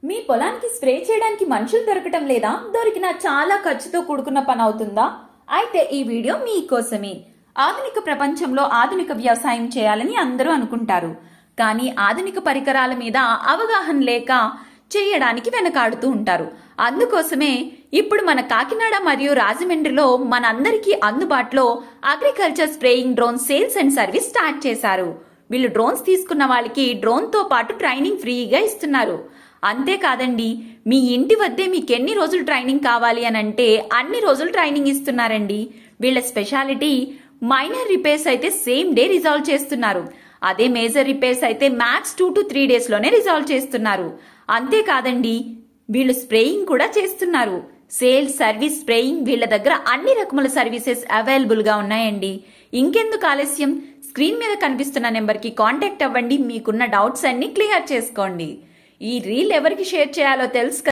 మీ పొలానికి స్ప్రే చేయడానికి మనుషులు దొరకటం లేదా? దొరికినా చాలా ఖర్చుతో కూడుకున్న పని అవుతుందా? అయితే ఈ వీడియో మీకోసమే. ఆధునిక ప్రపంచంలో ఆధునిక వ్యవసాయం చేయాలని అందరూ అనుకుంటారు. కానీ ఆధునిక పరికరాల మీద అవగాహన లేక చేయడానికి వెనకాడుతూ ఉంటారు. అందుకోసమే ఇప్పుడు మన కాకినాడ మరియు రాజమండ్రిలో మనందరికీ అందుబాటులో agriculture spraying drone sales and service start చేశారు. వీళ్ళు డ్రోన్స్ తీసుకున్న వాళ్ళకి డ్రోన్తో పాటు ట్రైనింగ్ ఫ్రీగా ఇస్తున్నారు. అంతేకాదండి, మీ ఇంటి వద్దే మీకు ఎన్ని రోజులు ట్రైనింగ్ కావాలి అని అంటే అన్ని రోజులు ట్రైనింగ్ ఇస్తున్నారండి. వీళ్ళ స్పెషాలిటీ మైనర్ రిపేర్స్ అయితే సేమ్ డే రిజాల్వ్ చేస్తున్నారు. అదే మేజర్ రిపేర్స్ అయితే మ్యాక్స్ 2 to 3 డేస్లోనే రిజాల్వ్ చేస్తున్నారు. అంతేకాదండి, వీళ్ళు స్ప్రేయింగ్ కూడా చేస్తున్నారు. సేల్స్, సర్వీస్, స్ప్రేయింగ్ వీళ్ళ దగ్గర అన్ని రకముల సర్వీసెస్ అవైలబుల్గా ఉన్నాయండి. ఇంకెందుకు ఆలస్యం, స్క్రీన్ మీద కనిపిస్తున్న నెంబర్కి కాంటాక్ట్ అవ్వండి. మీకున్న డౌట్స్ అన్ని క్లియర్ చేసుకోండి. ఈ రీల్ ఎవరికి షేర్ చేయాలో తెలుసు.